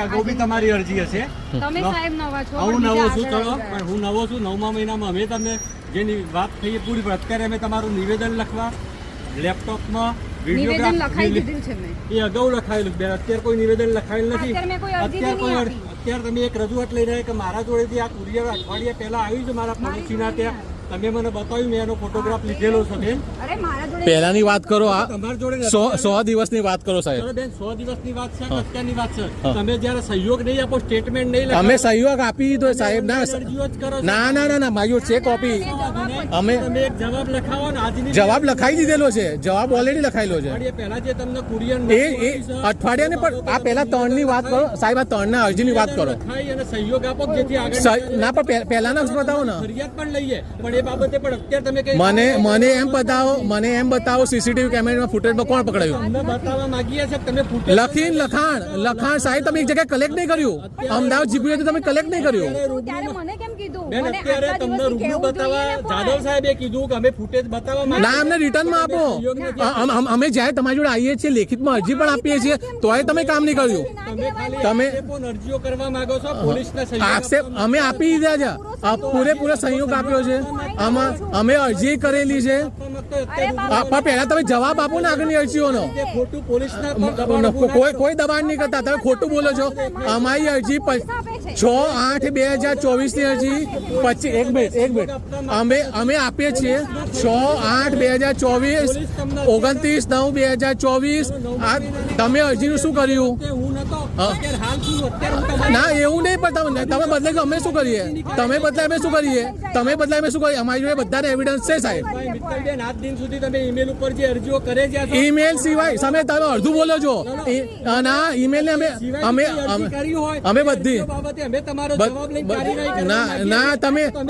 અગાઉ બી તમારી અરજી હશે. તમે સાહેબ નવા છો. હું નવો છું, ચલો પણ હું નવો છું. 9મા મહિનામાં અમે તમને જેની વાત થઈ પૂરી, પણ અત્યારે અમે તમારું નિવેદન લખવા લેપટોપમાં નિવેદન લખાઈ દીધું છે મેં. એ અગાઉ લખાયેલું બેન, અત્યારે કોઈ નિવેદન લખાયેલ નથી. અત્યારે મેં કોઈ અરજી નહીં આપી. અત્યારે તમે એક રજૂઆત લઈ રહ્યા કે મારા જોડેથી આ કુરિયર અઠવાડિયા પહેલા આવ્યું છે મારા પડોશીના ત્યાં. તમે મને બતાવ્યું, મેં એનો ફોટોગ્રાફ લીધેલો છે બેન. અરે મારા જોડે પહેલાની વાત કરો, આ તમારી જોડે 100 દિવસની વાત કરો સાહેબ. ચલો બેન, 100 દિવસની વાત છે કે અત્યારની વાત છે? તમે જયારે સહયોગ નહીં આપો, સ્ટેટમેન્ટ નહીં લખો, અમે સહયોગ આપી દીધો સાહેબ. અરજીઓ જ કરો છો. ના ના ના ના મારી છે કોપી. અમે તમે એક જવાબ લખાવો ને આજની જવાબ લખાઈ દીધેલો છે, જવાબ ઓલરેડી લખાયેલો છે. અઠવાડિયા પહેલા જે તમને કુરિયર એ અઠવાડિયાને પણ આ પહેલા 3 ની વાત કરો સાહેબ, આ 3 ના અરજીની વાત કરો. લખાઈ અને સહયોગ આપો જેથી આગળ ના પણ પહેલાના બતાવો ને. ફરિયાદ પણ લઈએ, પણ એ બાબતે પણ અત્યારે તમે કઈ મને એમ બતાવો સીસીટીવી કેમેરામાં ફૂટેજમાં કોણ પકડાયું. તમને બતાવવા માંગીએ છે તમે ફૂટેજ લખાણ સાહેબ તમે એક જગ્યાએ કલેક્ટ નહીં કર્યું. અમદાવાદ જીપીઓ તમે કલેક્ટ નહીં કર્યું. ત્યારે મને કેમ કીધું? બેન મને અત્યારે આટલા તમને દિવસથી રૂબરૂ કહેવું બતાવવા જોઈએ ને પણ. જાદવ સાહેબે કીધું કે અમે ફૂટેજ બતાવવા ના અમને રિટર્નમાં આપો. અમે જ્યારે તમારી જોડે આવીએ છીએ લેખિતમાં અરજી પણ આપીએ છીએ તોય તમે કામ નહીં કર્યું. તમે ખાલી તમે આક્ષેપો ને અરજીઓ કરવા માંગો છો, પોલીસના સહયોગ આક્ષેપ અમે આપી દીધા છે, પૂરેપૂરો સહયોગ આપ્યો છે. અમે અરજી કરેલી છે. પણ પહેલા તમે જવાબ આપો ને આગળની અરજીઓનો. ખોટું પોલીસના પર દબાણ ઊભું કોઈ દબાણ નહીં કરતા, તમે ખોટું બોલો છો. અમારી અરજી 6/8/2024 ની અરજી 25 અમે આપીએ છીએ 6/8/2024 29/9/2024. તમે અરજીનું શું કર્યું? કે હું નતો અત્યારે હાલ છું, અત્યારે હું તમારી ના એવું નહીં, પણ તમે બદલે કે અમે શું કરીએ? તમે બદલે અમે શું કરીએ? અમારી જોડે બધાને એવિડન્સ છે સાહેબ. ભાઈ મિત્તલબેન, આજ દિન સુધી તમે ઈમેલ ઉપર જે અરજીઓ કરે છે ઈમેલ સિવાય તમે અડધું બોલો છો. ના ઈમેલ ને અમે બધી અમે તમારો જવાબ લઈને કાર્યવાહી કરવા ના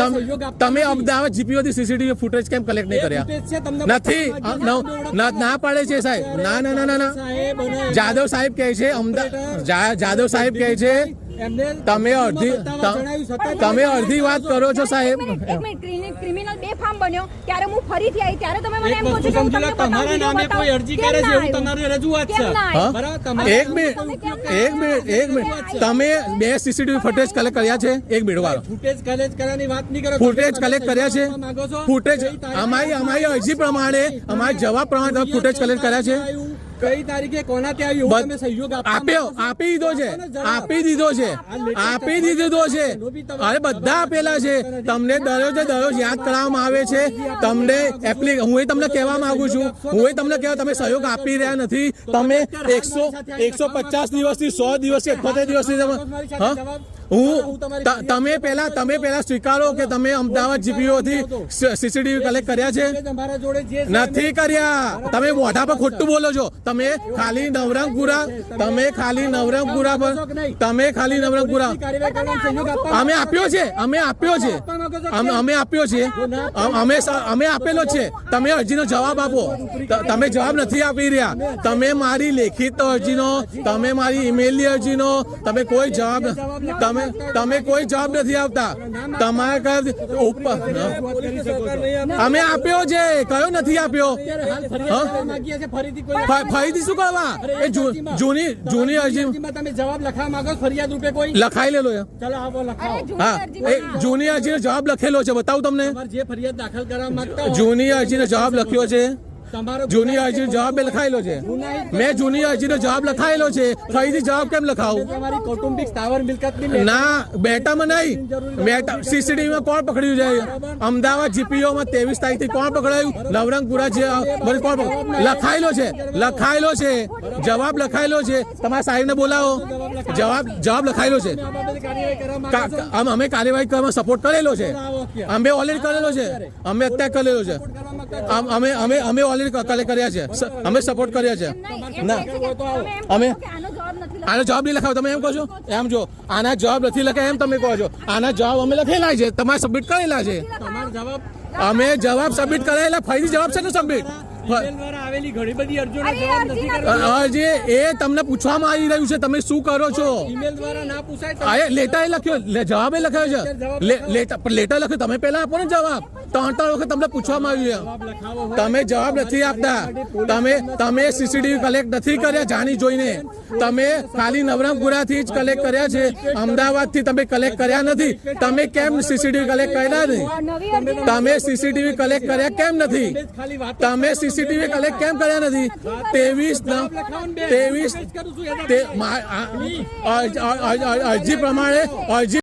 માંગીએ. તમે અમદાવાદ જીપીઓ થી સીસીટીવી ફૂટેજ કેમ કલેક્ટ નહીં કર્યા? નથી ના પાડે છે સાહેબ. ના ના ના ના સાહેબ અને જાદવ સાહેબ કહે છે જાદવ સાહેબ કહે છે એમને તમે અડધી વાત કરો છો સાહેબ. એક મિનિટ ક્રિમિનલ બેફામ બન્યો ત્યારે હું ફરીથી આવી ત્યારે તમે મને એક એમ કહો વસ્તુ છો કે હું સમજી લો, તમને તમારા નામે બતાવું, કોઈ અરજી કરે છે એવું તમારી રજૂઆત છે. કેમ ના આવ્યું? બરાબર, હા? તમારે એક મિનિટ તમે 2 સીસીટીવી ફૂટેજ કલેક્ટ કર્યા છે? એક મિનિટ વાળો ફૂટેજ કલેક્ટ કરવાની વાત નહીં કરો. ફૂટેજ કલેક્ટ કર્યા છે? માંગો છો? ફૂટેજ અમારી અરજી પ્રમાણે અમારા જવાબ પ્રમાણે તમે ફૂટેજ કલેક્ટ કર્યા છે? કઈ તારીખે કોના ત્યાં આવ્યું તમે સહયોગ આપી દીધો છે. અરે બધા આપેલા છે. તમને દરરોજ યાદ કરવામાં આવે છે. તમને હું તમને કહેવા માંગુ છું, તમે સહયોગ આપી રહ્યા નથી. તમે 150 દિવસથી 100 દિવસથી 78 દિવસથી તમે પહેલા સ્વીકારો કે તમે અમદાવાદ જીપીઓ થી સીસીટીવી કલેક્ટ કર્યા છે? તમારા જોડે જે નથી કર્યા. તમે મોઢા પર ખોટું બોલો છો. તમે ખાલી નવરંગપુરા કાર્યવાહી કરવાનો સહયોગ આપવા અમે આપ્યો છે. અમે આપેલો છે. તમે અરજીનો જવાબ આપો. તમે જવાબ નથી આપી રહ્યા. તમે મારી લેખિત અરજીનો, તમે મારી ઈમેલની અરજીનો તમે કોઈ જવાબ નથી આપતા. તમારા ઉપર અમે આપ્યો છે. કયો નથી આપ્યો? ફરીથી શું કરવા? એ જૂની અરજીમાં તમે જવાબ લખવા માંગો છો ફરિયાદ રૂપે કોઈ? લખાઈ લેલો. ચલો આપો, લખાવો. હા, એ જૂની અરજીનો જવાબ લખેલો છે. બતાવું તમને. તમારે જે ફરિયાદ દાખલ કરવા માંગતા હો, જૂની અરજીનો જવાબ લખ્યો છે. તમારો જૂની અરજીનો જવાબ લખાયેલો છે. મેં જૂની અરજીનો જવાબ લખાયેલો છે. ફરીથી જવાબ કેમ લખાવું? તમારી કૌટુંબિક સ્થાવર મિલકતની ના બેટામાં નહીં. સીસીટીવીમાં કોણ પકડ્યું છે? અમદાવાદ જીપીઓમાં 23 તારીખથી કોણ પકડાયું? નવરંગપુરા છે. કોણ લખાયેલો છે. જવાબ લખાયેલો છે. તમારા સાહેબને બોલાવો. જવાબ લખાયેલો છે. અમે કાર્યવાહી કરવા સપોર્ટ કરેલો છે. અમે ઓલરેડી કરેલો છે. અમે અત્યારે કરેલો છે. અમે ઓલરેડી કર્યા છે. અમે સપોર્ટ કર્યા છે. ના અમે આનો જવાબ નહીં લખાવો. તમે એમ કહો છો? એમ જો આના જવાબ નથી લખાય એમ તમે કહો છો. આના જવાબ અમે લખેલા છે. તમારે સબમિટ કરેલા છે. તમારો જવાબ અમે જવાબ સબમિટ કરાયેલા. ફરીથી જવાબ છે ને સબમિટ email દ્વારા આવેલી ઘણી બધી અરજીઓના અરે, જવાબ નથી અરજી કરવા. હજી એ તમને પૂછવામાં આવી રહ્યું છે, તમે શું કરો છો? email દ્વારા ના પૂછાય તો આ લેટર લખ્યો, જવાબ લખ્યો છે, લેટર લખ્યો, તમે પહેલા આપો ને જવાબ. 3 વખત તમને પૂછવામાં આવ્યું જવાબ લખાવો છે, હોય. તમે જવાબ નથી આપતા. તમે સીસીટીવી કલેક્ટ નથી કર્યા જાણી જોઈને. તમે ખાલી નવરંગપુરાથી જ કલેક્ટ કર્યા છે, અમદાવાદથી તમે કલેક્ટ કર્યા નથી. તમે કેમ સીસીટીવી કલેક્ટ કર્યા નહીં? નવી અરજી તમે સીસીટીવી કલેક્ટ કર્યા કેમ નથી? ખાલી વાત તમે સીસીટીવી કલેક્ટ કેમ કર્યા નથી? 23 અરજી પ્રમાણે અરજી